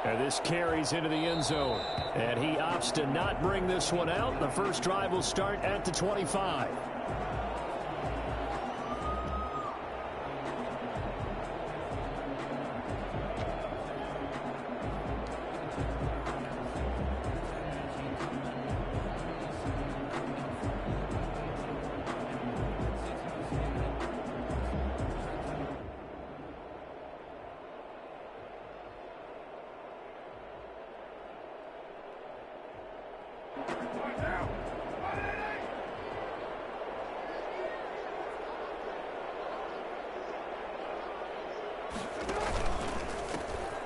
And this carries into the end zone. And he opts to not bring this one out. The first drive will start at the 25.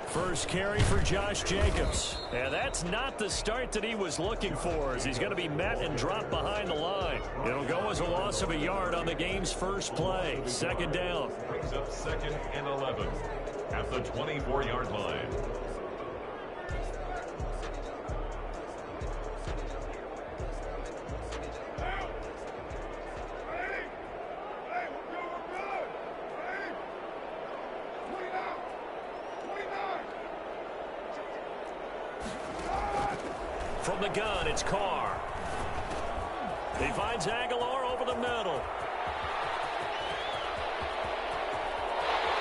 First carry for Josh Jacobs. And that's not the start that he was looking for, as he's going to be met and dropped behind the line. It'll go as a loss of a yard on the game's first play. Second down. Brings up 2nd and 11 at the 24-yard line. From the gun, it's Carr. He finds Aguilar over the middle.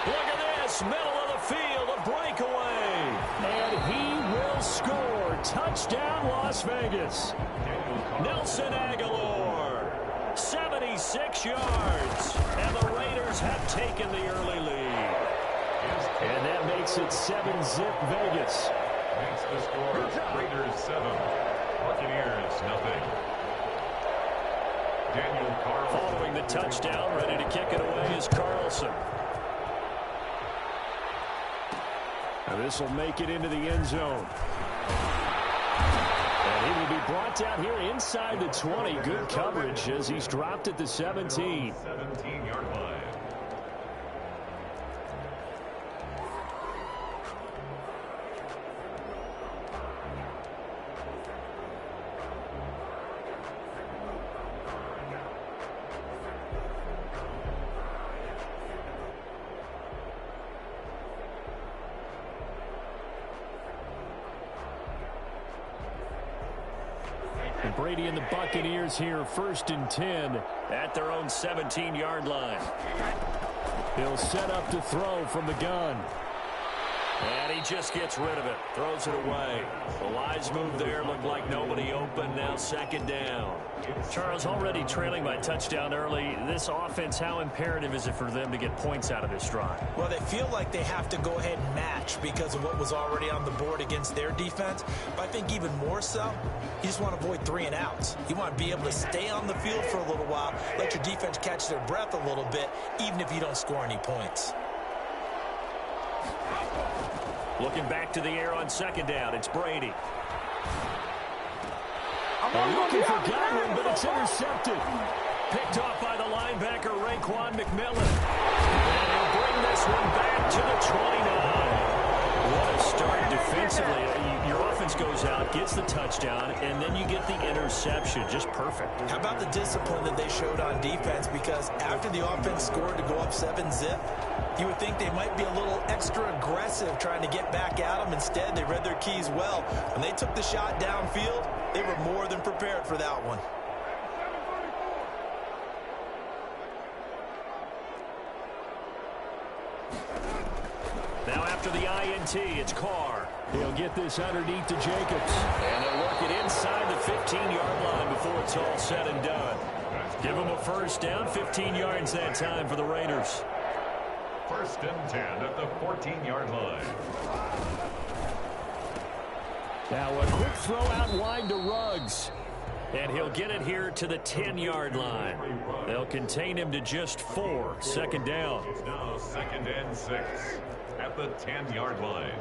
Look at this, middle of the field, a breakaway. And he will score. Touchdown, Las Vegas. Nelson Aguilar, 76 yards. And the Raiders have taken the early lead. And that makes it 7-zip Vegas. Makes the score Raiders 7, Buccaneers nothing. Daniel Carlson. Following the touchdown, ready to kick it away is Carlson. And this will make it into the end zone. And he will be brought down here inside the 20. Good coverage as he's dropped at the 17. 17-yard line. And Brady and the Buccaneers here, 1st and 10 at their own 17-yard line. He'll set up to throw from the gun. And he just gets rid of it, throws it away. The wise move there, looked like nobody open, now 2nd down. Charles, already trailing by touchdown early. This offense, how imperative is it for them to get points out of this drive? Well, they feel like they have to go ahead and match because of what was already on the board against their defense. But I think even more so, you just want to avoid 3 and outs. You want to be able to stay on the field for a little while, let your defense catch their breath a little bit, even if you don't score any points. Looking back to the air on 2nd down, it's Brady. Looking for Godwin, but it's intercepted. Picked off by the linebacker, Raekwon McMillan. And he'll bring this one back to the 29. What a start defensively. Your offense goes out, gets the touchdown, and then you get the interception. Just perfect. How about the discipline that they showed on defense? Because after the offense scored to go up 7-zip, you would think they might be a little extra aggressive trying to get back at them. Instead, they read their keys well. When they took the shot downfield, they were more than prepared for that one. Now after the INT, it's Carr. He'll get this underneath to Jacobs. And they'll work it inside the 15-yard line before it's all said and done. Give them a first down, 15 yards that time for the Raiders. 1st and 10 at the 14-yard line. Now a quick throw out wide to Ruggs. And he'll get it here to the 10-yard line. They'll contain him to just 4. 2nd down. It's now 2nd and 6 at the 10-yard line.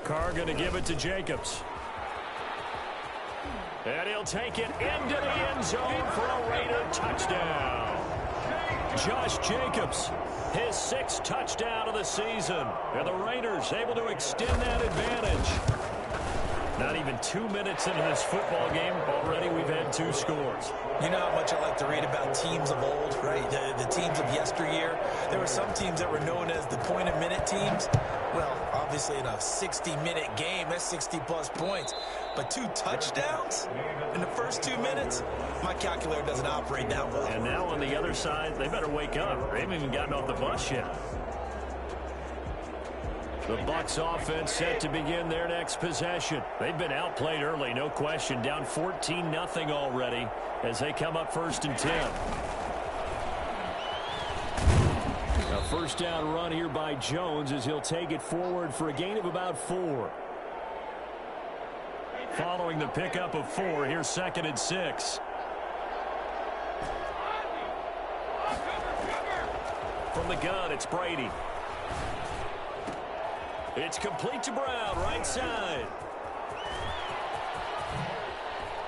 Carr going to give it to Jacobs. And he'll take it into the end zone for a Raider touchdown. Josh Jacobs, his 6th touchdown of the season. And the Raiders able to extend that advantage. Not even 2 minutes into this football game, already we've had 2 scores. You know how much I like to read about teams of old, right? The teams of yesteryear. There were some teams that were known as the point-a-minute teams. Well, obviously in a 60-minute game, that's 60-plus points. But 2 touchdowns in the first 2 minutes? My calculator doesn't operate that well. And now on the other side, they better wake up. They haven't even gotten off the bus yet. The Bucs offense set to begin their next possession. They've been outplayed early, no question. Down 14-0 already as they come up 1st and 10. A first down run here by Jones as he'll take it forward for a gain of about 4. Following the pickup of 4, here's 2nd and 6. From the gun, it's Brady. It's complete to Brown, right side.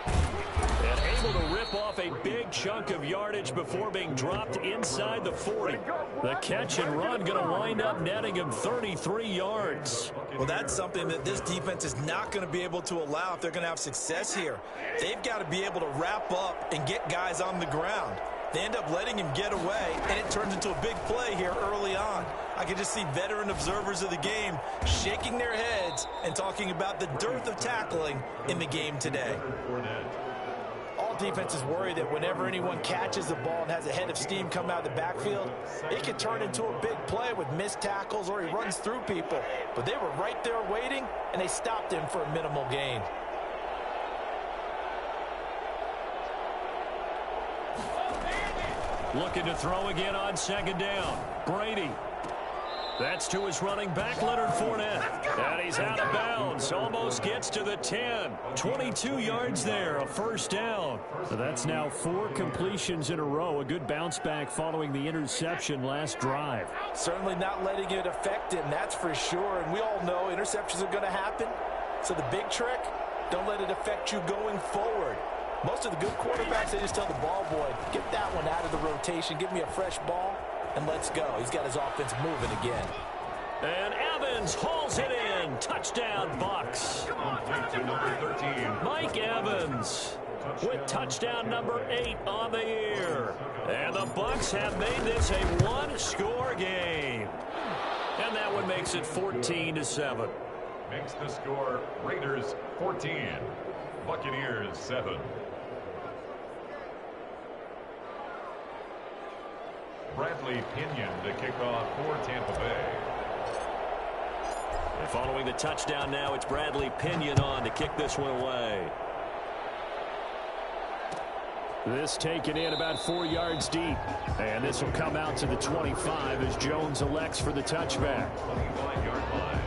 And able to rip off a big chunk of yardage before being dropped inside the 40. The catch and run going to wind up netting him 33 yards. Well, that's something that this defense is not going to be able to allow if they're going to have success here. They've got to be able to wrap up and get guys on the ground. They end up letting him get away, and it turns into a big play here early on. I can just see veteran observers of the game shaking their heads and talking about the dearth of tackling in the game today. All defenses worry that whenever anyone catches the ball and has a head of steam come out of the backfield, it can turn into a big play with missed tackles or he runs through people. But they were right there waiting, and they stopped him for a minimal gain. Looking to throw again on 2nd down. Brady. That's to his running back, Leonard Fournette. And he's out of bounds. Almost gets to the 10. 22 yards there, a first down. So that's now 4 completions in a row. A good bounce back following the interception last drive. Certainly not letting it affect him, that's for sure. And we all know interceptions are going to happen. So the big trick, don't let it affect you going forward. Most of the good quarterbacks, they just tell the ball boy, get that one out of the rotation, give me a fresh ball, and let's go. He's got his offense moving again. And Evans hauls it in. Touchdown, Bucs. Mike Evans with touchdown number 8 on the year. And the Bucs have made this a 1-score game. And that one makes it 14-7. Makes the score Raiders 14, Buccaneers 7. Bradley Pinion to kick off for Tampa Bay. And following the touchdown now, it's Bradley Pinion on to kick this one away. This taken in about 4 yards deep. And this will come out to the 25 as Jones elects for the touchback. 25-yard line.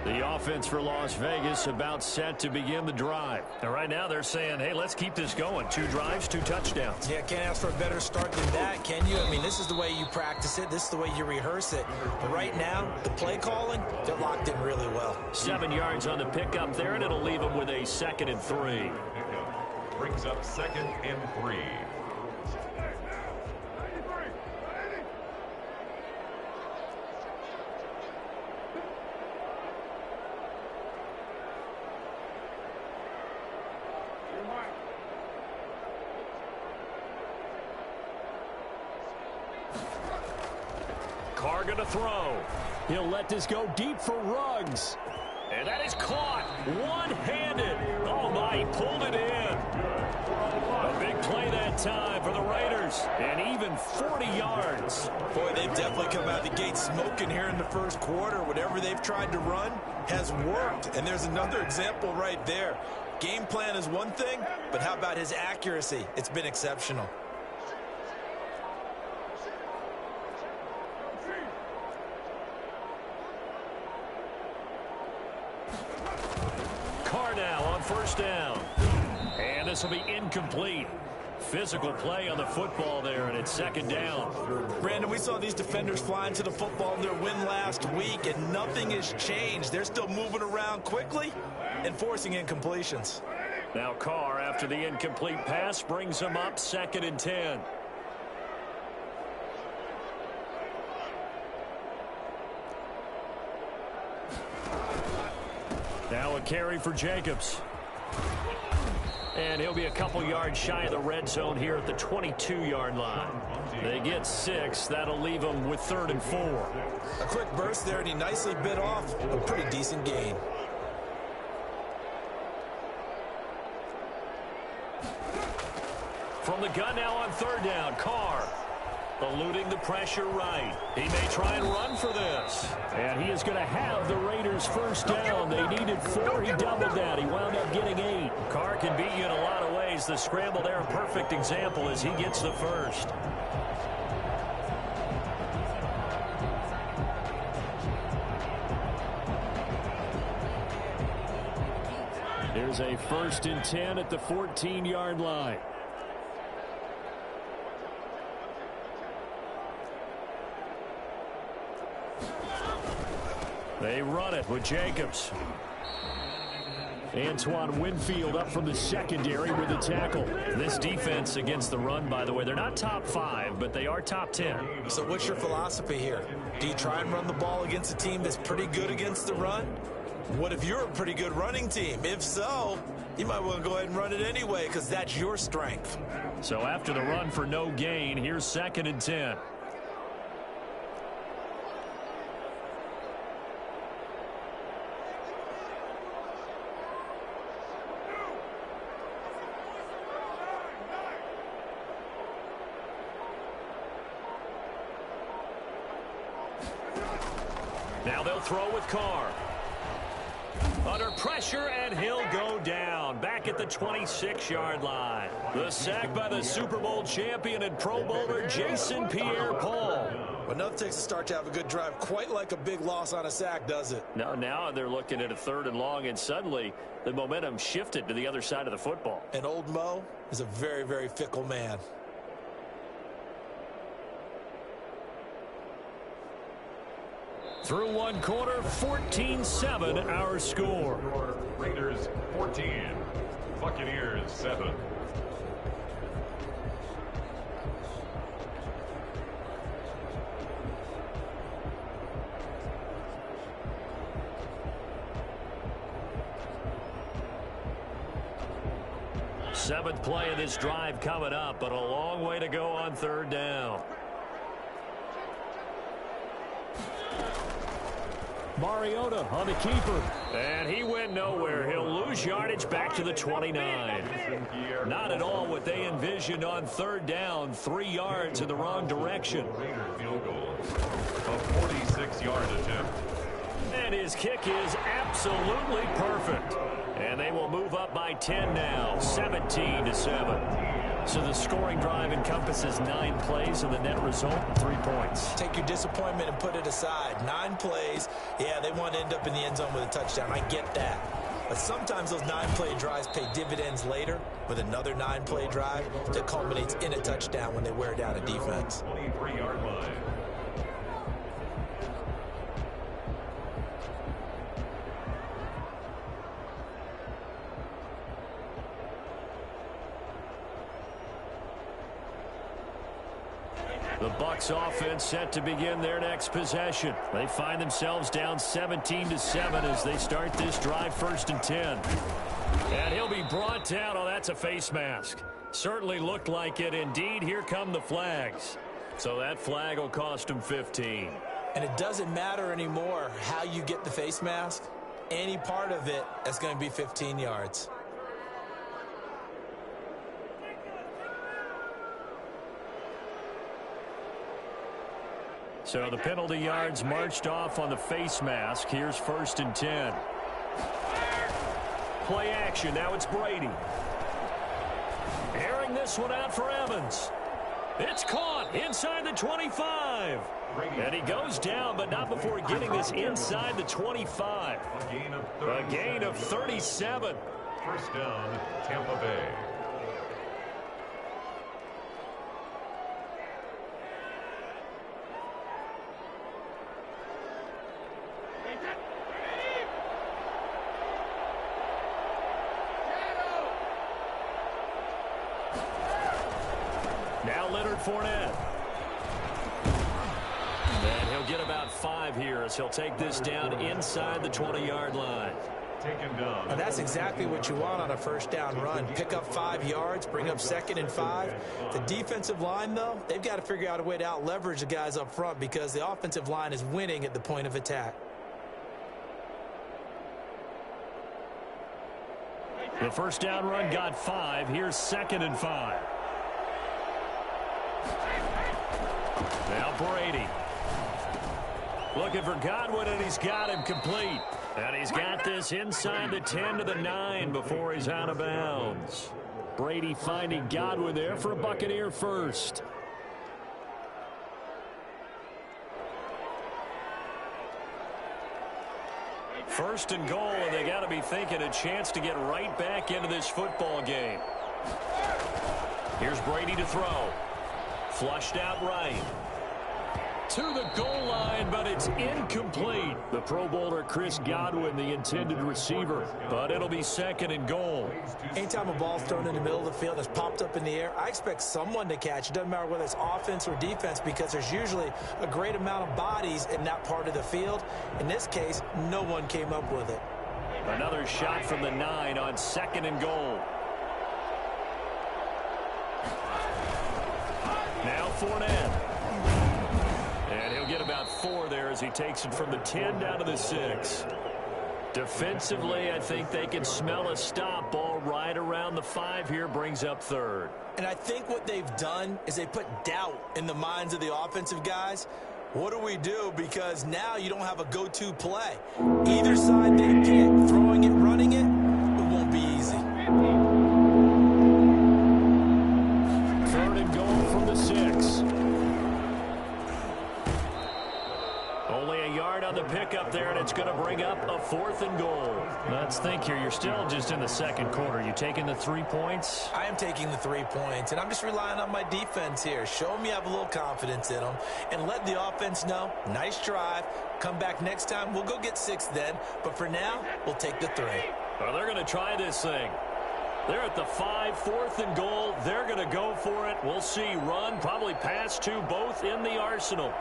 The offense for Las Vegas about set to begin the drive. And right now they're saying, hey, let's keep this going. 2 drives, 2 touchdowns. Yeah, can't ask for a better start than that, can you? I mean, this is the way you practice it. This is the way you rehearse it. But right now, the play calling, they're locked in really well. 7 yards on the pickup there, and it'll leave them with a 2nd and 3. Brings up 2nd and 3. Carr gonna throw. He'll let this go deep for Ruggs. And that is caught one-handed. Oh, my, he pulled it in. A big play that time for the Raiders. And even 40 yards. Boy, they've definitely come out the gate smoking here in the first quarter. Whatever they've tried to run has worked. And there's another example right there. Game plan is one thing, but how about his accuracy? It's been exceptional. Carr now on first down. And this will be incomplete. Physical play on the football there, and it's second down. Brandon, we saw these defenders flying to the football in their win last week, and nothing has changed. They're still moving around quickly and forcing incompletions. Now Carr, after the incomplete pass, brings them up 2nd and 10. Now a carry for Jacobs. And he'll be a couple yards shy of the red zone here at the 22-yard line. They get 6. That'll leave them with 3rd and 4. A quick burst there, and he nicely bit off a pretty decent gain. From the gun now on 3rd down, Carr. Eluding the pressure right. He may try and run for this. And he is going to have the Raiders first down. They needed 4. He doubled that. He wound up getting 8. Carr can beat you in a lot of ways. The scramble there, a perfect example as he gets the first. Here's a 1st and 10 at the 14-yard line. They run it with Jacobs. Antoine Winfield up from the secondary with a tackle. This defense against the run, by the way, they're not top 5, but they are top 10. So what's your philosophy here? Do you try and run the ball against a team that's pretty good against the run? What if you're a pretty good running team? If so, you might want to go ahead and run it anyway because that's your strength. So after the run for no gain, here's 2nd and 10. Now they'll throw with Carr. Under pressure, and he'll go down. Back at the 26-yard line. The sack by the Super Bowl champion and Pro Bowler Jason Pierre-Paul. Well, nothing takes a start to have a good drive quite like a big loss on a sack, does it? No, now they're looking at a 3rd and long, and suddenly the momentum shifted to the other side of the football. And old Mo is a very, very fickle man. Through one quarter, 14-7 our score. Raiders 14, Buccaneers 7. Seventh play of this drive coming up, but a long way to go on 3rd down. Mariota on the keeper. And he went nowhere. He'll lose yardage back to the 29. Not at all what they envisioned on 3rd down. 3 yards in the wrong direction. Raider field goal. A 46-yard attempt. And his kick is absolutely perfect. And they will move up by 10 now, 17-7. So the scoring drive encompasses 9 plays, and the net result, 3 points. Take your disappointment and put it aside. 9 plays. Yeah, they want to end up in the end zone with a touchdown. I get that. But sometimes those 9-play drives pay dividends later with another 9-play drive that culminates in a touchdown when they wear down a defense. 23-yard line. The Bucs offense set to begin their next possession. They find themselves down 17-7 as they start this drive, 1st and 10. And he'll be brought down. Oh, that's a face mask. Certainly looked like it. Indeed, here come the flags. So that flag will cost him 15. And it doesn't matter anymore how you get the face mask. Any part of it is going to be 15 yards. So the penalty yards marched off on the face mask. Here's 1st and 10. Play action. Now it's Brady. Airing this one out for Evans. It's caught inside the 25. And he goes down, but not before getting this inside the 25. A gain of 37. First down, Tampa Bay. Fournette. And he'll get about 5 here as he'll take this down inside the 20-yard line. Taken down. And that's exactly what you want on a first down run. Pick up 5 yards, bring up 2nd and 5. The defensive line, though, they've got to figure out a way to out-leverage the guys up front because the offensive line is winning at the point of attack. The first down run got 5. Here's 2nd and 5. Now Brady. Looking for Godwin, and he's got him complete. And he's got this inside the 10 to the 9 before he's out of bounds. Brady finding Godwin there for a Buccaneer first. First and goal, and they got to be thinking a chance to get right back into this football game. Here's Brady to throw. Flushed out right. To the goal line, but it's incomplete. The Pro Bowler Chris Godwin, the intended receiver, but it'll be 2nd and goal. Anytime a ball's thrown in the middle of the field that's popped up in the air, I expect someone to catch. It doesn't matter whether it's offense or defense because there's usually a great amount of bodies in that part of the field. In this case, no one came up with it. Another shot from the 9 on 2nd and goal. Now Fournette. And he'll get about 4 there as he takes it from the 10 down to the 6. Defensively, I think they can smell a stop ball right around the 5 here, brings up 3rd. And I think what they've done is they put doubt in the minds of the offensive guys. What do we do? Because now you don't have a go-to play. Either side they pick, throwing it, running it, it won't be easy. 3rd and goal from the 6. Only a yard on the pickup there, and it's going to bring up a 4th and goal. Let's think here. You're still just in the 2nd quarter. You taking the 3 points? I am taking the 3 points, and I'm just relying on my defense here. Show them you have a little confidence in them, and let the offense know, nice drive. Come back next time. We'll go get 6 then, but for now, we'll take the 3. Well, they're going to try this thing. They're at the 5, 4th and goal. They're going to go for it. We'll see. Run, probably pass to both in the arsenal.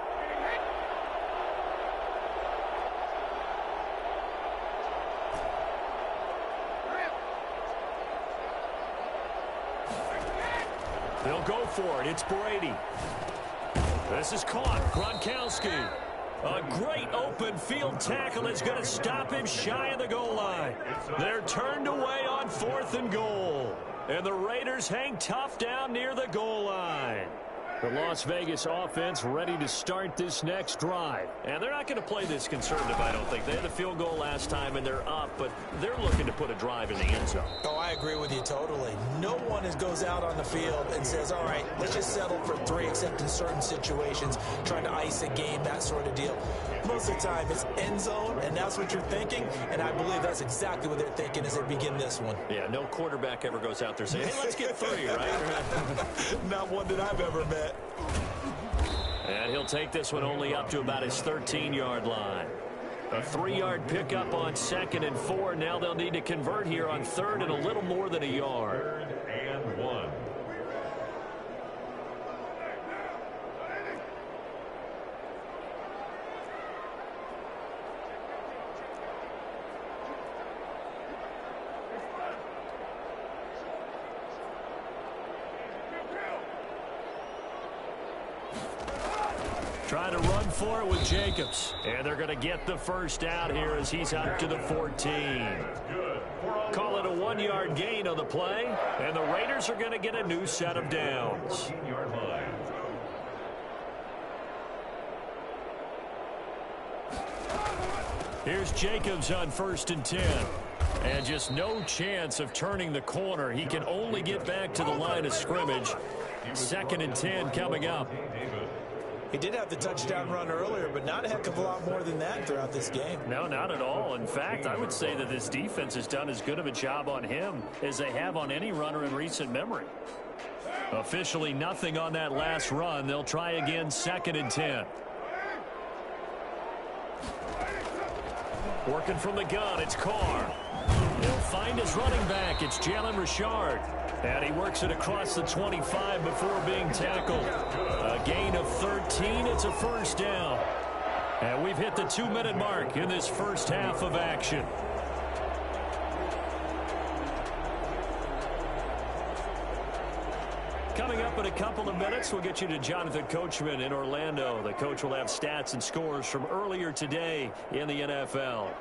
They'll go for it. It's Brady. This is caught. Gronkowski. A great open field tackle is going to stop him shy of the goal line. They're turned away on 4th and goal. And the Raiders hang tough down near the goal line. The Las Vegas offense ready to start this next drive. And they're not going to play this conservative, I don't think. They had the field goal last time, and they're up, but they're looking to put a drive in the end zone. Oh, I agree with you totally. No one goes out on the field and says, all right, let's just settle for 3, except in certain situations, trying to ice a game, that sort of deal. Most of the time, it's end zone, and that's what you're thinking, and I believe that's exactly what they're thinking as they begin this one. Yeah, no quarterback ever goes out there saying, hey, let's get 3, right? Not one that I've ever met. And he'll take this one only up to about his 13-yard line. A 3-yard pickup on 2nd and 4. Now they'll need to convert here on 3rd and a little more than a yard. 3rd and 1. Trying to run for it with Jacobs. And they're going to get the first out here as he's out to the 14. Call it a 1-yard gain on the play. And the Raiders are going to get a new set of downs. Here's Jacobs on 1st and 10. And just no chance of turning the corner. He can only get back to the line of scrimmage. 2nd and 10 coming up. He did have the touchdown run earlier, but not a heck of a lot more than that throughout this game. No, not at all. In fact, I would say that this defense has done as good of a job on him as they have on any runner in recent memory. Officially nothing on that last run. They'll try again 2nd and 10. Working from the gun, it's Carr. He'll find his running back. It's Jalen Richard. And he works it across the 25 before being tackled. A gain of 13. It's a first down. And we've hit the 2-minute mark in this first half of action. Coming up in a couple of minutes, we'll get you to Jonathan Coachman in Orlando. The coach will have stats and scores from earlier today in the NFL.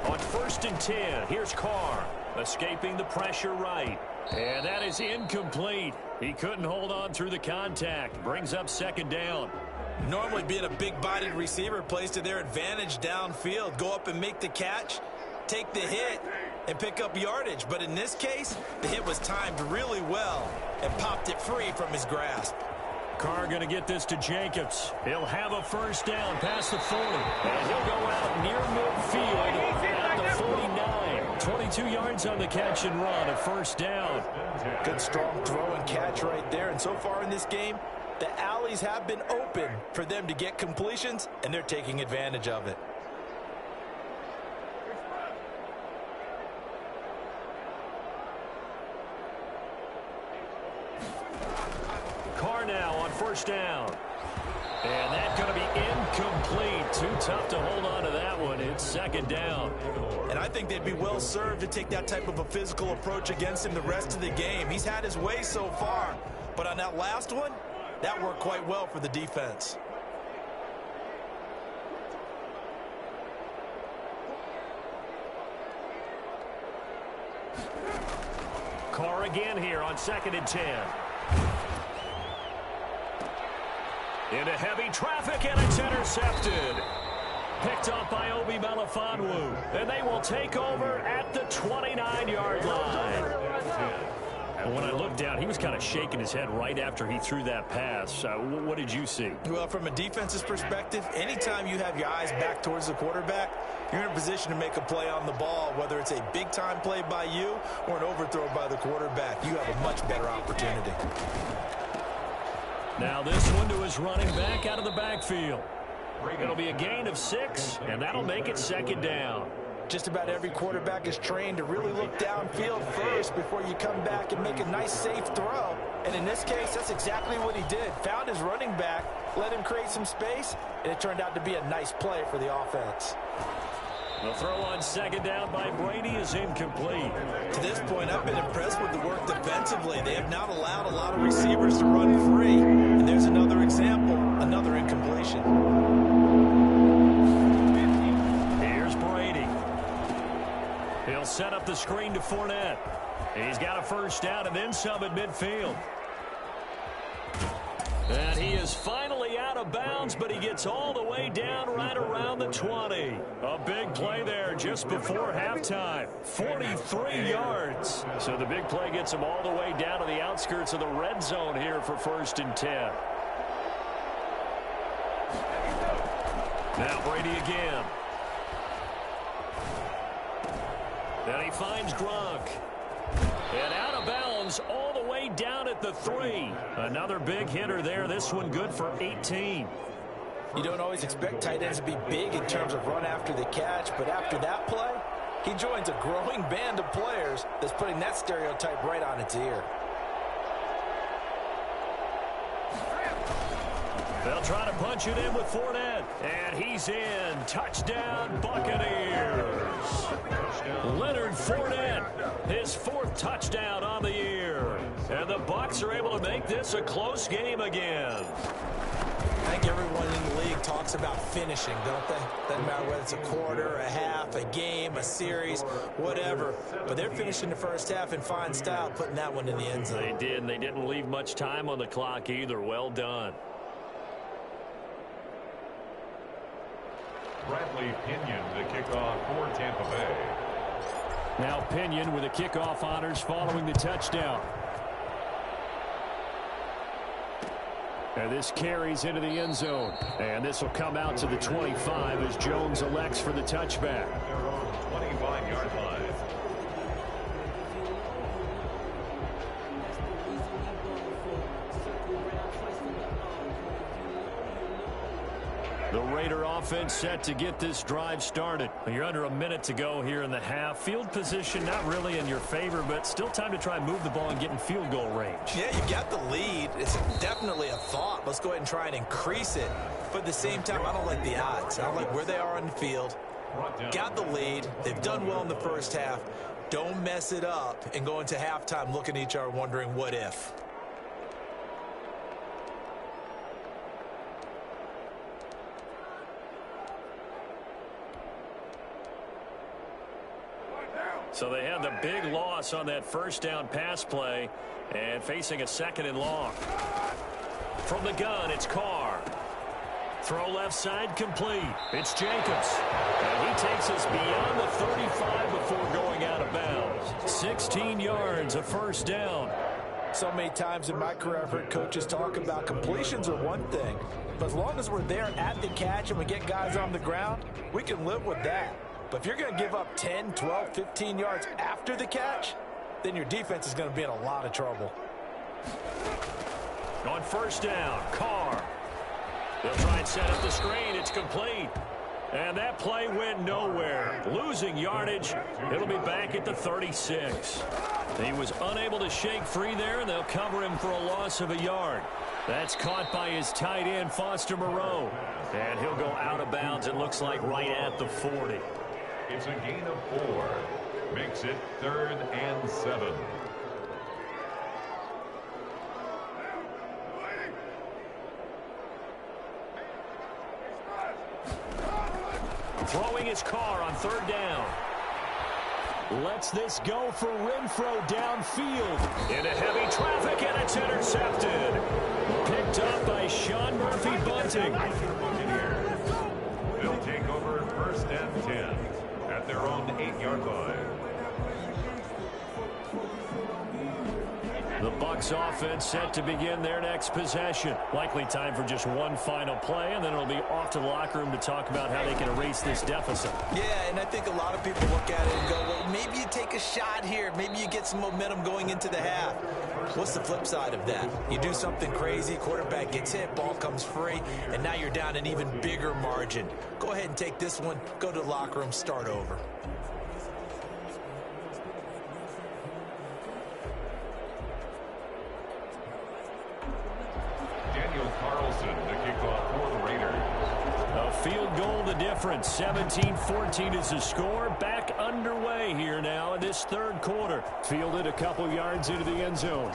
On 1st and 10, here's Carr, escaping the pressure right. And that is incomplete. He couldn't hold on through the contact. Brings up 2nd down. Normally being a big-bodied receiver plays to their advantage downfield. Go up and make the catch, take the hit, and pick up yardage. But in this case, the hit was timed really well and popped it free from his grasp. Carr going to get this to Jacobs. He'll have a first down past the 40. And he'll go out near midfield at the 49. 22 yards on the catch and run, a first down. Good strong throw and catch right there. And so far in this game, the alleys have been open for them to get completions, and they're taking advantage of it. Carr now on first down. And that's going to be incomplete. Too tough to hold on to that one. It's 2nd down. And I think they'd be well served to take that type of a physical approach against him the rest of the game. He's had his way so far. But on that last one, that worked quite well for the defense. Carr again here on 2nd and 10. Into heavy traffic, and it's intercepted. Picked up by Obi Melifonwu. And they will take over at the 29-yard line. And when I looked down, he was kind of shaking his head right after he threw that pass. What did you see? Well, from a defense's perspective, anytime you have your eyes back towards the quarterback, you're in a position to make a play on the ball, whether it's a big-time play by you or an overthrow by the quarterback. You have a much better opportunity. Now this one to his running back out of the backfield. It'll be a gain of 6, and that'll make it 2nd down. Just about every quarterback is trained to really look downfield first before you come back and make a nice, safe throw. And in this case, that's exactly what he did. Found his running back, let him create some space, and it turned out to be a nice play for the offense. The throw on 2nd down by Brady is incomplete. To this point, I've been impressed with the work defensively. They have not allowed a lot of receivers to run free. And there's another example, another incompletion. Here's Brady. He'll set up the screen to Fournette. He's got a first down and then some at midfield. And he is finally out of bounds, but he gets all the way down right around the 20. A big play there just before halftime. 43 yards. So the big play gets him all the way down to the outskirts of the red zone here for 1st and 10. Now Brady again. Then he finds Gronk. And out of bounds all the way down at the 3. Another big hitter there. This one good for 18. You don't always expect tight ends to be big in terms of run after the catch, but after that play, he joins a growing band of players that's putting that stereotype right on its ear. They'll try to punch it in with Fournette. And he's in. Touchdown, Buccaneers. Leonard Fournette, his 4th touchdown on the year. And the Bucs are able to make this a close game again. I think everyone in the league talks about finishing, don't they? Doesn't matter whether it's a quarter, a half, a game, a series, whatever. But they're finishing the first half in fine style, putting that one in the end zone. They did, and they didn't leave much time on the clock either. Well done. Bradley Pinion, the kickoff for Tampa Bay. Now Pinion with the kickoff honors following the touchdown. And this carries into the end zone. And this will come out to the 25 as Jones elects for the touchback. 25-yard line. The Raider offense set to get this drive started. You're under a minute to go here in the half. Field position not really in your favor, but still time to try and move the ball and get in field goal range. Yeah, you got the lead. It's definitely a thought. Let's go ahead and try and increase it. But at the same time, I don't like the odds. I don't like where they are on the field. Got the lead. They've done well in the first half. Don't mess it up and go into halftime looking at each other wondering what if. So they had the big loss on that first down pass play and facing a 2nd and long. From the gun, it's Carr. Throw left side complete. It's Jacobs. And he takes us beyond the 35 before going out of bounds. 16 yards, a first down. So many times in my career, I've heard coaches talk about completions are one thing. But as long as we're there at the catch and we get guys on the ground, we can live with that. But if you're going to give up 10, 12, 15 yards after the catch, then your defense is going to be in a lot of trouble. On first down, Carr. They'll try and set up the screen. It's complete. And that play went nowhere. Losing yardage. It'll be back at the 36. He was unable to shake free there, and they'll cover him for a loss of a yard. That's caught by his tight end, Foster Moreau. And he'll go out of bounds, it looks like, right at the 40. It's a gain of 4. Makes it 3rd and 7. Throwing his Carr on 3rd down. Lets this go for Renfro downfield. Into heavy traffic, and it's intercepted. Picked up by Sean Murphy Bunting. They'll take over 1st and 10 at their own 8-yard line. The Bucs offense set to begin their next possession. Likely time for just one final play, and then it'll be off to the locker room to talk about how they can erase this deficit. Yeah, and I think a lot of people look at it and go, well, maybe you take a shot here. Maybe you get some momentum going into the half. What's the flip side of that? You do something crazy, quarterback gets hit, ball comes free, and now you're down an even bigger margin. Go ahead and take this one, go to the locker room, start over. Carlson to kick off for the Raiders. A field goal the difference. 17-14 is the score. Back underway here now in this 3rd quarter. Fielded a couple yards into the end zone.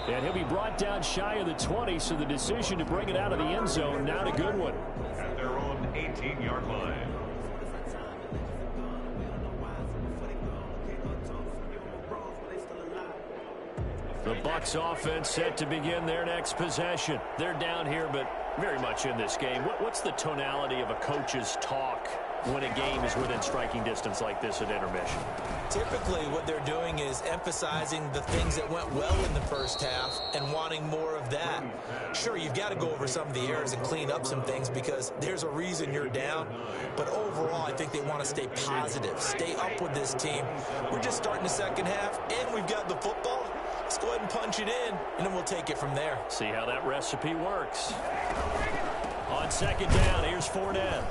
And he'll be brought down shy of the 20, so the decision to bring it out of the end zone, not a good one. At their own 18-yard line. The Bucs offense set to begin their next possession. They're down here, but very much in this game. What's the tonality of a coach's talk when a game is within striking distance like this at intermission? Typically, what they're doing is emphasizing the things that went well in the first half and wanting more of that. Sure, you've got to go over some of the errors and clean up some things because there's a reason you're down. But overall, I think they want to stay positive, stay up with this team. We're just starting the second half, and we've got the football. Let's go ahead and punch it in, and then we'll take it from there. See how that recipe works. On 2nd down, here's Fournette.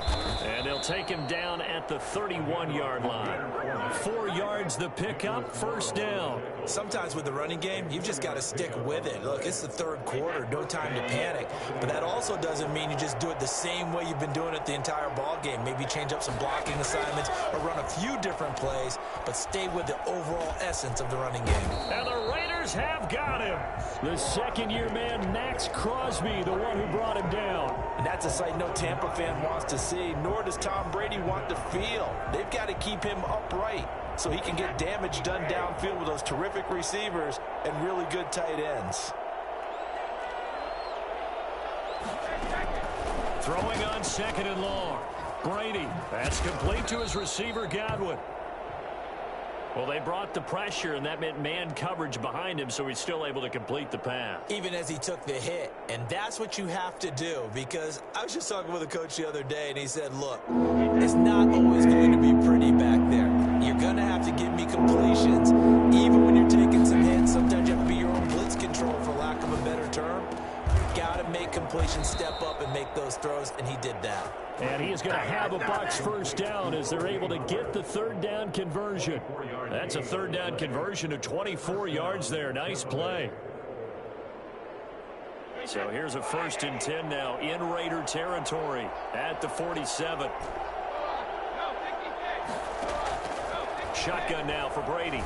And they'll take him down at the 31-yard line. 4 yards the pickup, 1st down. Sometimes with the running game, you've just got to stick with it. Look, it's the 3rd quarter, no time to panic. But that also doesn't mean you just do it the same way you've been doing it the entire ball game. Maybe change up some blocking assignments or run a few different plays, but stay with the overall essence of the running game. And the Raiders have got him. The 2nd-year man, Max Crosby, the one who brought him down. And that's a sight no Tampa fan wants to see, nor does Tom Brady want to feel. They've got to keep him upright so he can get damage done downfield with those terrific receivers and really good tight ends. Throwing on 2nd and long. Brady, that's complete to his receiver, Godwin. Well, they brought the pressure, and that meant man coverage behind him, so he's still able to complete the pass. Even as he took the hit, and that's what you have to do, because I was just talking with a coach the other day, and he said, look, it's not always going to be pretty back there. You're going to have to give me completions. Even when you're taking some hits, sometimes you have to be your own blitz control, for lack of a better term. Got to make completion, step up and make those throws, and he did that. And he is going to have a Bucs first down as they're able to get the third down conversion. That's a third down conversion of 24 yards there. Nice play. So here's a 1st and 10 now in Raider territory at the 47. Shotgun now for Brady.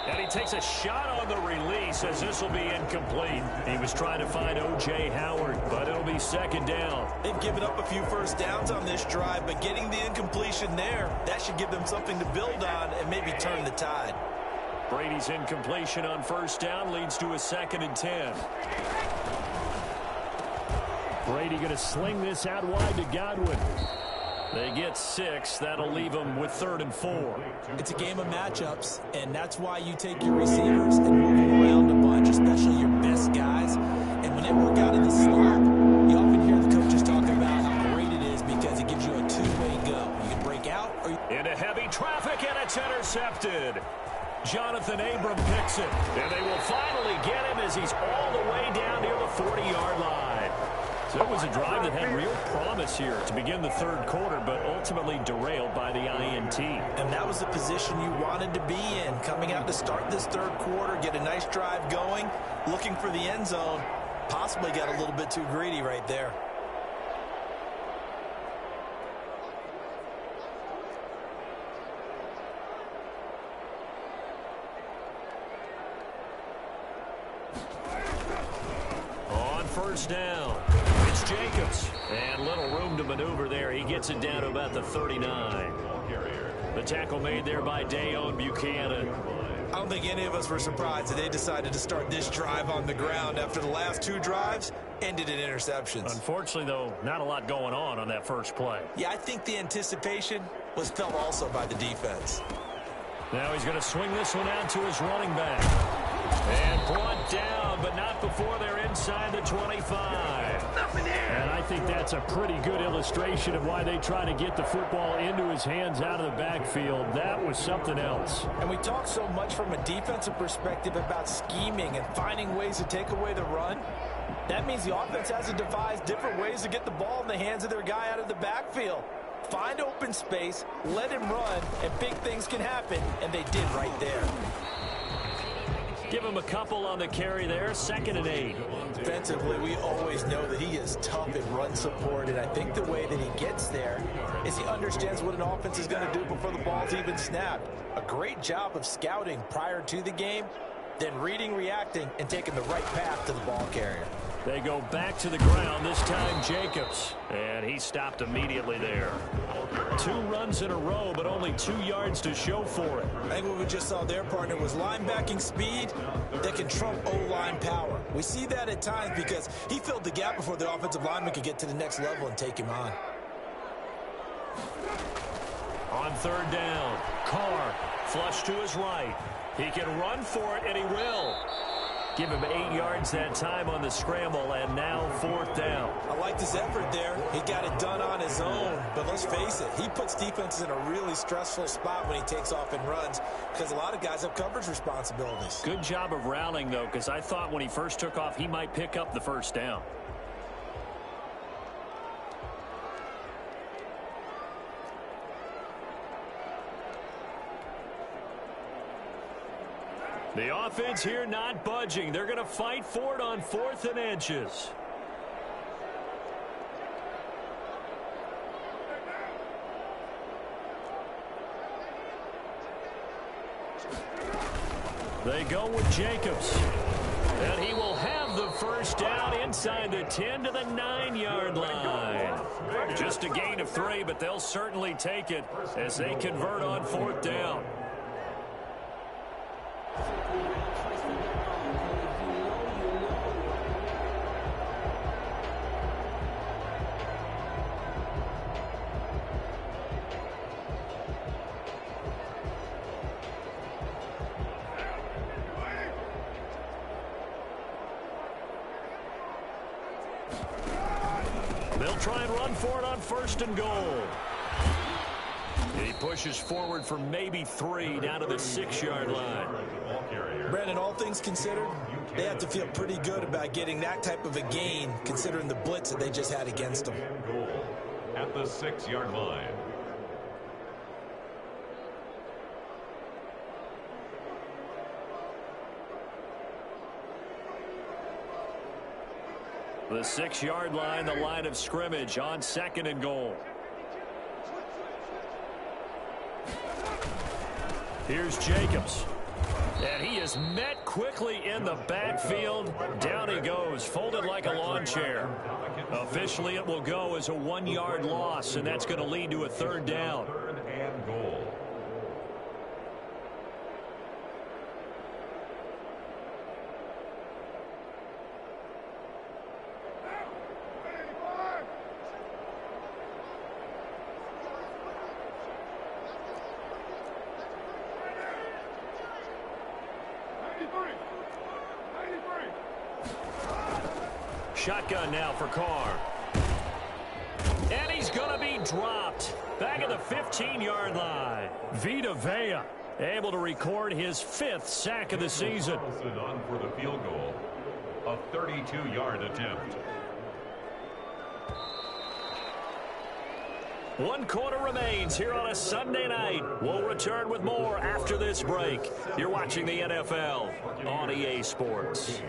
And he takes a shot on the release as this will be incomplete. He was trying to find O.J. Howard, but it'll be 2nd down. They've given up a few first downs on this drive, but getting the incompletion there, that should give them something to build on and maybe turn the tide. Brady's incompletion on 1st down leads to a 2nd and 10. Brady going to sling this out wide to Godwin. They get 6. That'll leave them with 3rd and 4. It's a game of matchups, and that's why you take your receivers and move them around a bunch, especially your best guys. And when they work out in the slot, you often hear the coaches talking about how great it is because it gives you a two-way go. You can break out or you... Into heavy traffic, and it's intercepted. Jonathan Abram picks it, and they will finally get him as he's all the way down near the 40-yard line. So it was a drive that had real promise here to begin the 3rd quarter, but ultimately derailed by the INT. And that was the position you wanted to be in, coming out to start this 3rd quarter, get a nice drive going, looking for the end zone, possibly got a little bit too greedy right there. On 1st down, it's Jacobs. And little room to maneuver there. He gets it down to about the 39. The tackle made there by Dayon Buchanan. I don't think any of us were surprised that they decided to start this drive on the ground after the last 2 drives ended in interceptions. Unfortunately, though, not a lot going on that first play. Yeah, I think the anticipation was felt also by the defense. Now he's going to swing this one out to his running back. And brought down, but not before they're inside the 25. And I think that's a pretty good illustration of why they try to get the football into his hands out of the backfield. That was something else. And we talk so much from a defensive perspective about scheming and finding ways to take away the run. That means the offense has to devise different ways to get the ball in the hands of their guy out of the backfield. Find open space, let him run, and big things can happen, and they did right there. Give him a couple on the carry there, 2nd and 8. Defensively, we always know that he is tough in run support, and I think the way that he gets there is he understands what an offense is going to do before the ball's even snapped. A great job of scouting prior to the game, then reading, reacting, and taking the right path to the ball carrier. They go back to the ground, this time Jacobs. And he stopped immediately there. 2 runs in a row, but only 2 yards to show for it. I think what we just saw there, partner, was linebacking speed that can trump O-line power. We see that at times because he filled the gap before the offensive lineman could get to the next level and take him on. On 3rd down, Carr flush to his right. He can run for it, and he will. Give him 8 yards that time on the scramble, and now 4th down. I like this effort there. He got it done on his own, but let's face it, he puts defenses in a really stressful spot when he takes off and runs because a lot of guys have coverage responsibilities. Good job of rallying, though, because I thought when he first took off, he might pick up the 1st down. The offense here not budging. They're going to fight for it on 4th and inches. They go with Jacobs. And he will have the 1st down inside the 10 to the 9-yard line. Just a gain of 3, but they'll certainly take it as they convert on 4th down. They'll try and run for it on 1st and goal. He pushes forward for maybe 3 down to the 6-yard line. Brandon, all things considered, they have to feel pretty good about getting that type of a gain, considering the blitz that they just had against them. Goal at the 6-yard line. The 6-yard line, the line of scrimmage on 2nd and goal. Here's Jacobs. And he is met quickly in the backfield. Down he goes, folded like a lawn chair. Officially, it will go as a 1-yard loss, and that's going to lead to a 3rd down. 3rd and goal. Shotgun now for Carr. And he's going to be dropped. Back at the 15-yard line. Vita Vea able to record his 5th sack of the season. Carlson on for the field goal. A 32-yard attempt. 1 quarter remains here on a Sunday night. We'll return with more after this break. You're watching the NFL on EA Sports.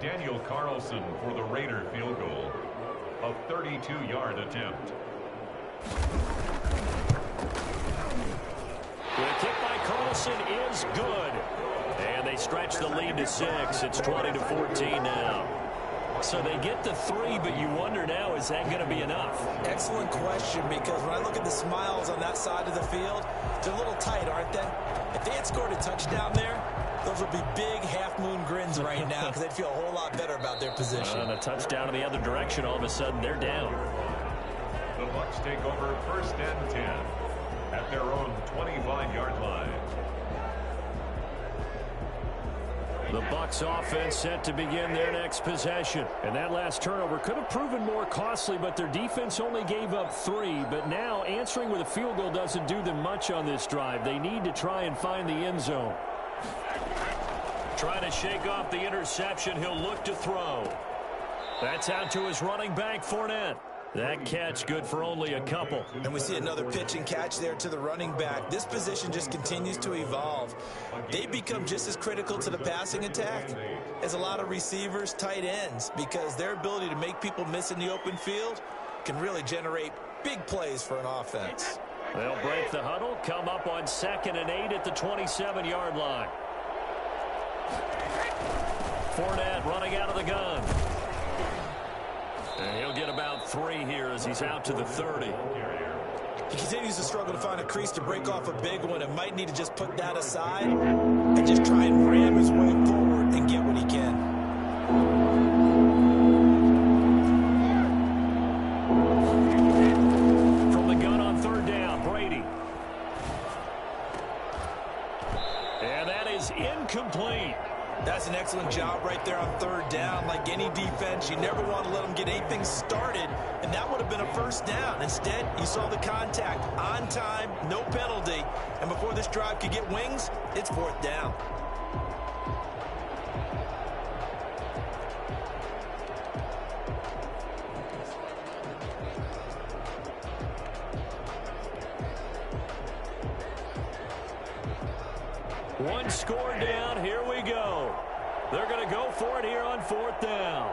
Daniel Carlson for the Raider field goal. A 32-yard attempt. The kick by Carlson is good. And they stretch the lead to 6. It's 20-14 now. So they get the 3, but you wonder now, is that going to be enough? Excellent question, because when I look at the smiles on that side of the field, they're a little tight, aren't they? If they had scored a touchdown there, those would be big half-moon grins right now because they'd feel a whole lot better about their position. And a touchdown in the other direction, all of a sudden they're down. The Bucs take over 1st and 10 at their own 25-yard line. The Bucs offense set to begin their next possession. And that last turnover could have proven more costly, but their defense only gave up 3. But now answering with a field goal doesn't do them much on this drive. They need to try and find the end zone. Trying to shake off the interception. He'll look to throw. That's out to his running back, Fournette. That catch good for only a couple. And we see another pitch and catch there to the running back. This position just continues to evolve. They become just as critical to the passing attack as a lot of receivers, tight ends, because their ability to make people miss in the open field can really generate big plays for an offense. They'll break the huddle, come up on 2nd and 8 at the 27-yard line. Fournette running out of the gun. And he'll get about 3 here as he's out to the 30. He continues to struggle to find a crease to break off a big one and might need to just put that aside and just try and ram his way forward and get what he can. From the gun on 3rd down, Brady. And that is incomplete. That's an excellent job right there on 3rd down. Like any defense, you never want to let them get anything started, and that would have been a 1st down. Instead, you saw the contact on time, no penalty, and before this drive could get wings, it's 4th down. One score down. Here we go. They're going to go for it here on 4th down.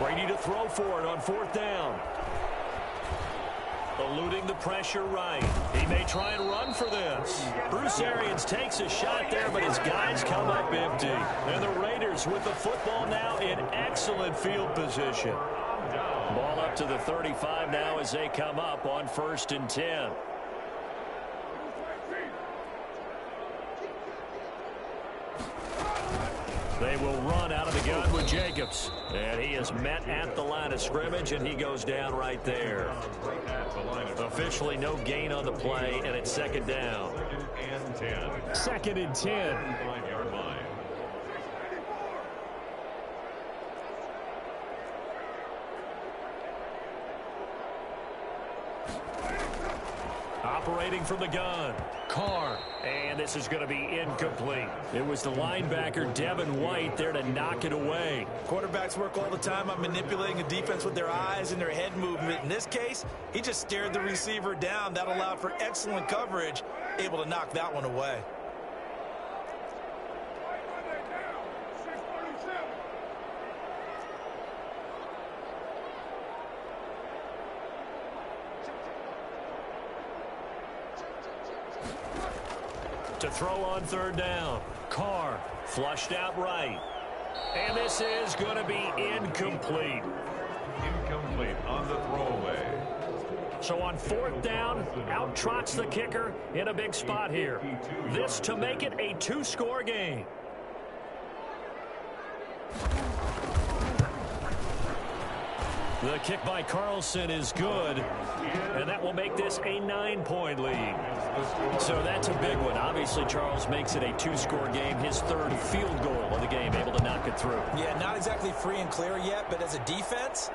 Brady to throw for it on 4th down. Eluding the pressure right. He may try and run for this. Bruce Arians takes a shot there, but his guys come up empty. And the Raiders with the football now in excellent field position. Ball up to the 35 now as they come up on 1st and 10. They will run out of the gun with Jacobs. And he is met at the line of scrimmage, and he goes down right there. Officially no gain on the play, and it's 2nd down. 2nd and 10. 5-yard line. operating from the gun. Carr. And this is going to be incomplete. It was the linebacker, Devin White, there to knock it away. Quarterbacks work all the time on manipulating a defense with their eyes and their head movement. In this case, he just stared the receiver down. That allowed for excellent coverage, able to knock that one away. To throw on third down. Carr flushed out right. And this is going to be incomplete. Incomplete on the throwaway. So on fourth down, out trots the kicker in a big spot here. This to make it a two-score game. The kick by Carlson is good, and that will make this a 9-point lead. So that's a big one. Obviously, Charles makes it a two-score game, his third field goal of the game, able to knock it through. Yeah, not exactly free and clear yet, but as a defense,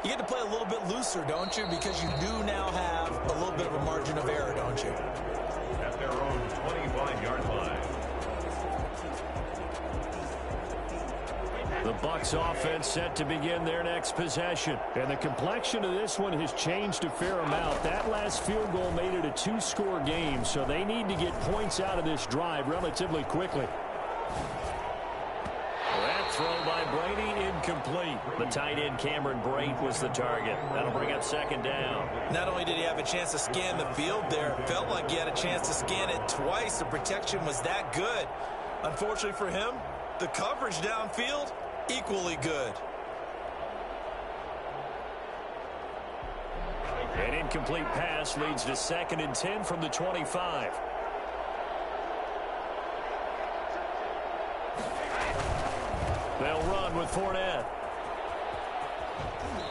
you get to play a little bit looser, don't you? Because you do now have a little bit of a margin of error, don't you? At their own 25-yard line. The Bucs offense set to begin their next possession. And the complexion of this one has changed a fair amount. That last field goal made it a two-score game, so they need to get points out of this drive relatively quickly. That throw by Brady incomplete. The tight end Cameron Brate was the target. That'll bring up second down. Not only did he have a chance to scan the field there, it felt like he had a chance to scan it twice. The protection was that good. Unfortunately for him, the coverage downfield, equally good. An incomplete pass leads to 2nd and 10 from the 25. They'll run with Fournette.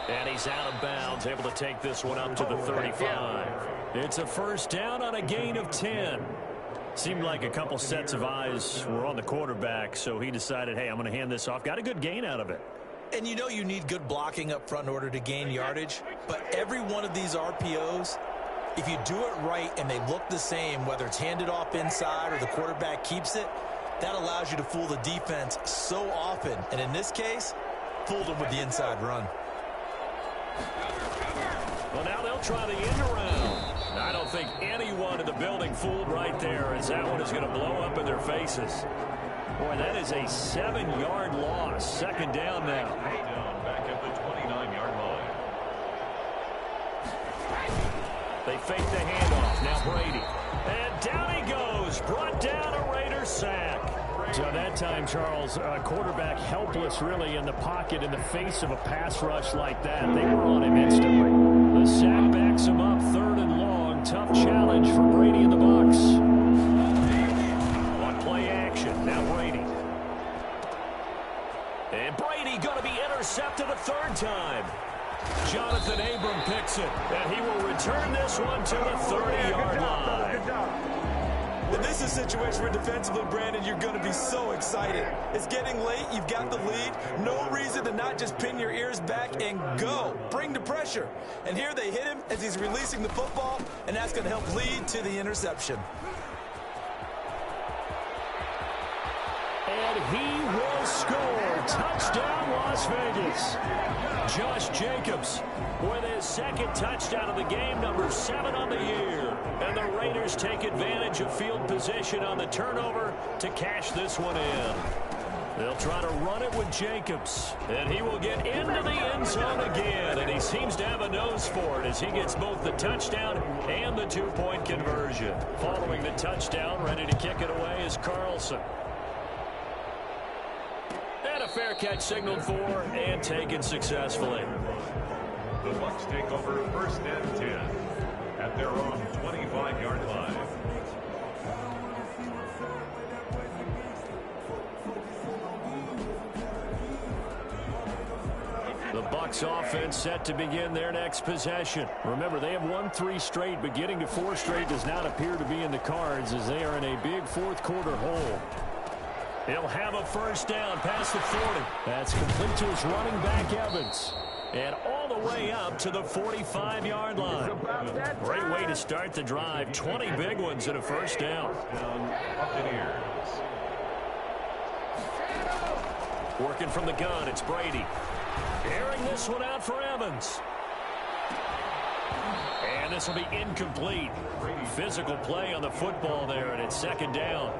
And he's out of bounds, able to take this one up to the 35. It's a first down on a gain of 10. Seemed like a couple sets of eyes were on the quarterback, so he decided, hey, I'm going to hand this off. Got a good gain out of it. And you know you need good blocking up front in order to gain yardage, but every one of these RPOs, if you do it right and they look the same, whether it's handed off inside or the quarterback keeps it, that allows you to fool the defense so often. And in this case, fooled them with the inside run. Well, now they'll try the end around. I don't think anyone in the building fooled right there, as that one is going to blow up in their faces. Boy, that is a 7-yard loss. Second down now. Down back at the 29-yard line. They fake the handoff. Now Brady. And down he goes. Brought down a Raider sack. So that time, Charles, quarterback helpless really in the pocket in the face of a pass rush like that. They were on him instantly. The sack backs him up, 3rd and long. Tough challenge for Brady and the Bucs. One play action. Now Brady. And Brady going to be intercepted a 3rd time. Jonathan Abram picks it, and he will return this one to the 30-yard line. And this is a situation where defensively, Brandon, you're going to be so excited. It's getting late. You've got the lead. No reason to not just pin your ears back and go. Bring the pressure. And here they hit him as he's releasing the football, and that's going to help lead to the interception. And he will score. Touchdown, Las Vegas. Josh Jacobs with his 2nd touchdown of the game, number 7 on the year. And the Raiders take advantage of field position on the turnover to cash this one in. They'll try to run it with Jacobs, and he will get into the end zone again, and he seems to have a nose for it as he gets both the touchdown and the 2-point conversion. Following the touchdown, ready to kick it away is Carlson. And a fair catch signaled for and taken successfully. The Bucs take over 1st and 10 at their own 25-yard line. The Bucs offense set to begin their next possession. Remember, they have won 3 straight, but getting to 4 straight does not appear to be in the cards as they are in a big 4th quarter hole. He'll have a first down past the 40. That's complete to his running back, Evans. and all the way up to the 45-yard line. Great way to start the drive. 20 big ones and a first down. Buccaneers. Working from the gun, it's Brady. Airing this one out for Evans. And this will be incomplete. Physical play on the football there, and it's second down.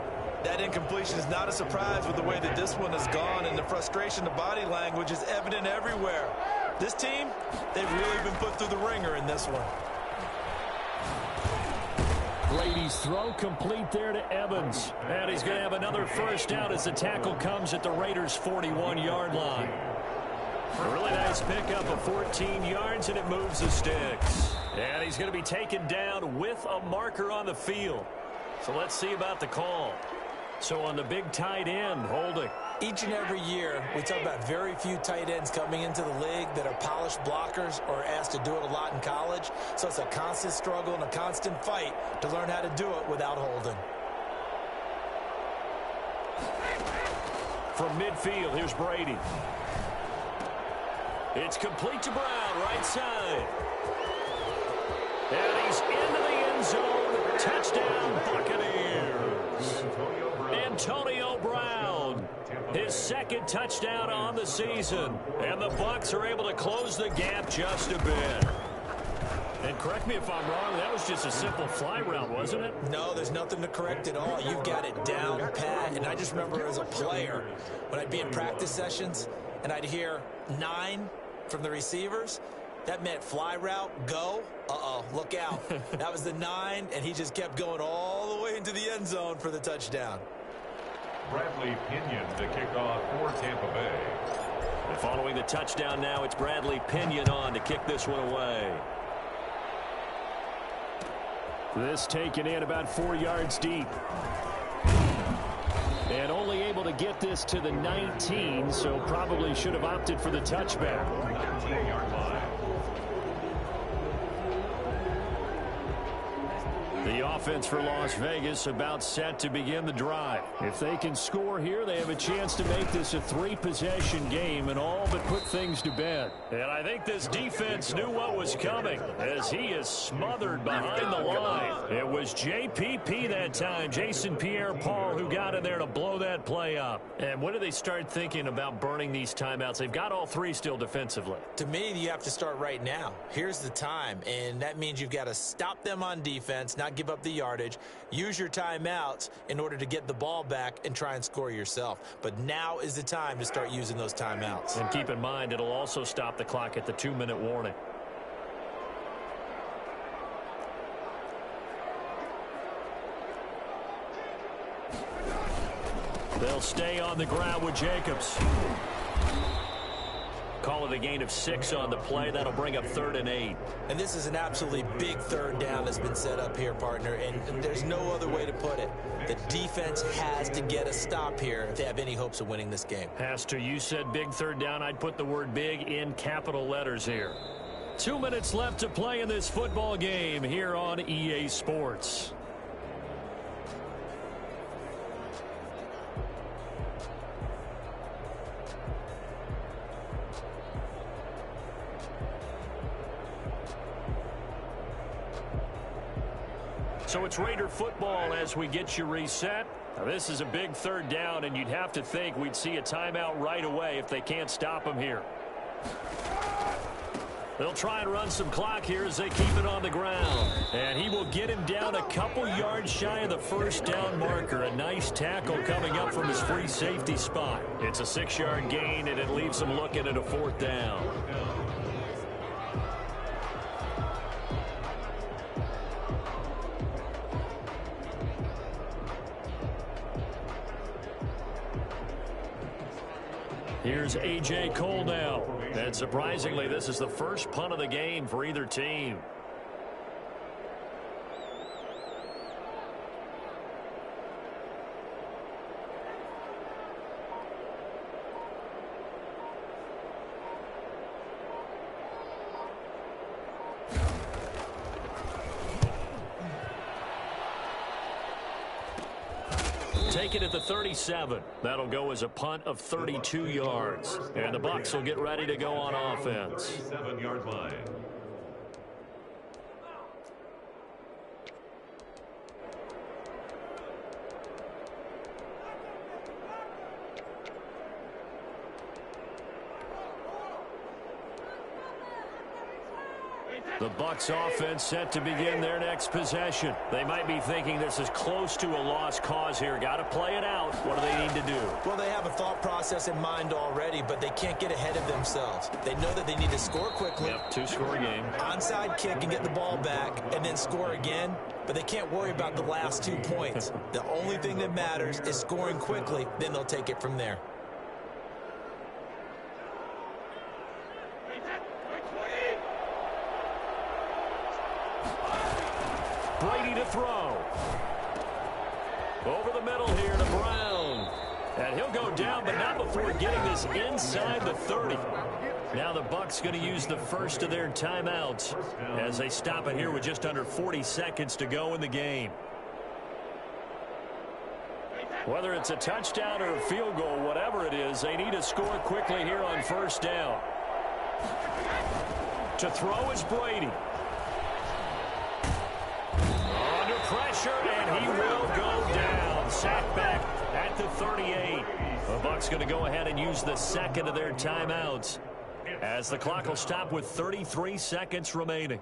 That incompletion is not a surprise with the way that this one has gone, and the frustration, the body language is evident everywhere. This team, they've really been put through the ringer in this one. Brady's throw complete there to Evans. And he's going to have another first down as the tackle comes at the Raiders' 41-yard line. A really nice pickup of 14 yards, and it moves the sticks. And he's going to be taken down with a marker on the field. So let's see about the call. So on the big tight end, holding. Each and every year, we talk about very few tight ends coming into the league that are polished blockers or asked to do it a lot in college. So it's a constant struggle and a constant fight to learn how to do it without holding. From midfield, here's Brady. It's complete to Brown, right side. And he's into the end zone. Touchdown, Buccaneers. Antonio Brown, his second touchdown on the season. And the Bucs are able to close the gap just a bit. And correct me if I'm wrong, that was just a simple fly route, wasn't it? No, there's nothing to correct at all. You've got it down pat. And I just remember as a player, when I'd be in practice sessions and I'd hear 9 from the receivers, that meant fly route, go. Uh-oh, look out. That was the 9, and he just kept going all the way into the end zone for the touchdown. Bradley Pinion to kick off for Tampa Bay. And following the touchdown now, it's Bradley Pinion on to kick this one away. This taken in about 4 yards deep. And only able to get this to the 19, so probably should have opted for the touchback. 19-yard line. The offense for Las Vegas about set to begin the drive. If they can score here, they have a chance to make this a 3-possession game and all but put things to bed. And I think this defense knew what was coming as he is smothered behind the line. It was JPP that time, Jason Pierre-Paul, who got in there to blow that play up. And when do they start thinking about burning these timeouts? They've got all 3 still defensively. To me, you have to start right now. Here's the time, and that means you've got to stop them on defense, not give up the yardage, use your timeouts in order to get the ball back and try and score yourself. But now is the time to start using those timeouts. And keep in mind, it'll also stop the clock at the 2-minute warning. They'll stay on the ground with Jacobs. Call it a gain of 6 on the play. That'll bring up 3rd and 8. And this is an absolutely big third down that's been set up here, partner, and there's no other way to put it. The defense has to get a stop here if they have any hopes of winning this game. Pastor, you said big third down. I'd put the word big in capital letters here. 2 minutes left to play in this football game here on EA Sports. So it's Raider football as we get you reset. Now this is a big third down, and you'd have to think we'd see a timeout right away if they can't stop him here. They'll try and run some clock here as they keep it on the ground. And he will get him down a couple yards shy of the first down marker. A nice tackle coming up from his free safety spot. It's a 6-yard gain, and it leaves him looking at a 4th down. Here's A.J. Cole now. And surprisingly, this is the first punt of the game for either team. Taking it at the 37. That'll go as a punt of 32 yards. And the Bucs will get ready to go on offense. 37-yard line. The Bucs offense set to begin their next possession. They might be thinking this is close to a lost cause here. Got to play it out. What do they need to do? Well, they have a thought process in mind already, but they can't get ahead of themselves. They know that they need to score quickly. Yep, two-score game. Onside kick and get the ball back and then score again, but they can't worry about the last 2 points. The only thing that matters is scoring quickly, then they'll take it from there. Brady to throw. Over the middle here to Brown. And he'll go down, but not before getting this inside the 30. Now the Bucs going to use the first of their timeouts as they stop it here with just under 40 seconds to go in the game. Whether it's a touchdown or a field goal, whatever it is, they need to score quickly here on first down. To throw is Brady. Pressure, and he will go down. Sacked back at the 38. The Bucs going to go ahead and use the second of their timeouts as the clock will stop with 33 seconds remaining.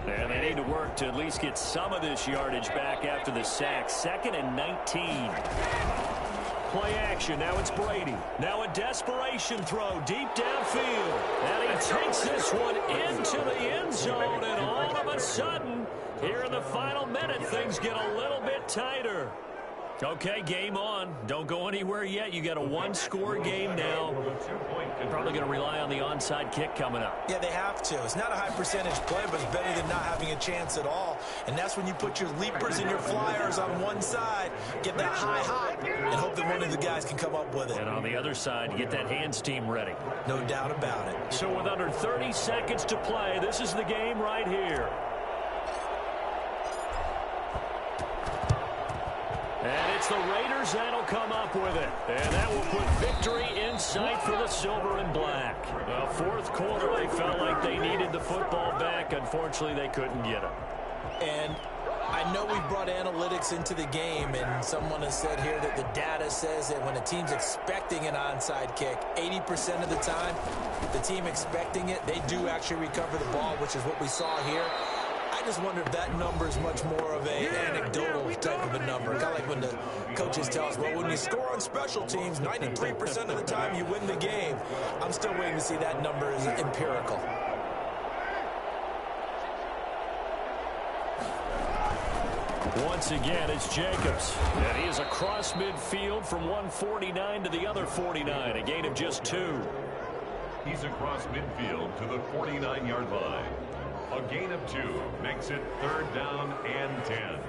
And they need to work to at least get some of this yardage back after the sack. 2nd and 19. Play action. Now it's Brady. Now a desperation throw deep downfield. And he takes this one into the end zone. And all of a sudden, here in the final minute, things get a little bit tighter. Okay, game on. Don't go anywhere yet. You got a one-score game now. Probably going to rely on the onside kick coming up. Yeah, they have to. It's not a high-percentage play, but it's better than not having a chance at all. And that's when you put your leapers and your flyers on one side, get that high hop, and hope that one of the guys can come up with it. And on the other side, get that hands team ready. No doubt about it. So with under 30 seconds to play, this is the game right here. And it's the Raiders that'll come up with it. And that will put victory in sight for the silver and black. The fourth quarter, they felt like they needed the football back. Unfortunately, they couldn't get it. And I know we brought analytics into the game, and someone has said here that the data says that when a team's expecting an onside kick, 80% of the time, the team expecting it, they do actually recover the ball, which is what we saw here. I just wonder if that number is much more of an anecdotal type of a number. Kind of like when the coaches tell us, well, when you score on special teams, 93% of the time you win the game. I'm still waiting to see that number is empirical. Once again, it's Jacobs. And he is across midfield from 149 to the other 49. A gain of just 2. He's across midfield to the 49-yard line. A gain of 2 makes it 3rd down and 10.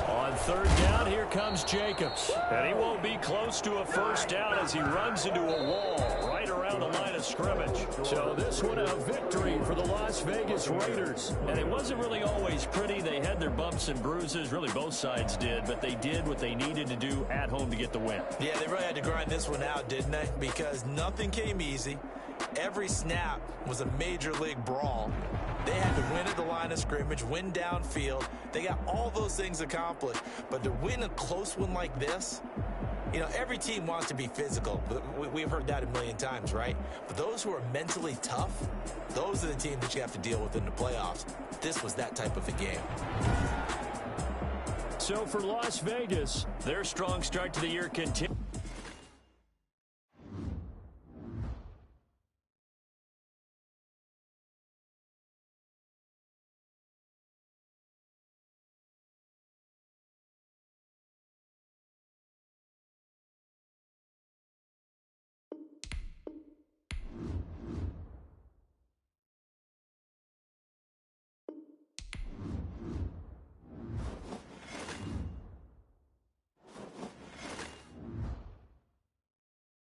On 3rd down, here comes Jacobs. And he won't be close to a first down as he runs into a wall right around the line of scrimmage. So this one a victory for the Las Vegas Raiders. And it wasn't really always pretty. They had their bumps and bruises. Really, both sides did. But they did what they needed to do at home to get the win. Yeah, they really had to grind this one out, didn't they? Because nothing came easy. Every snap was a major league brawl. They had to win at the line of scrimmage, win downfield. They got all those things accomplished. But to win a close one like this, you know, every team wants to be physical. We've heard that a million times, right? But those who are mentally tough, those are the teams that you have to deal with in the playoffs. This was that type of a game. So for Las Vegas, their strong start to the year continues.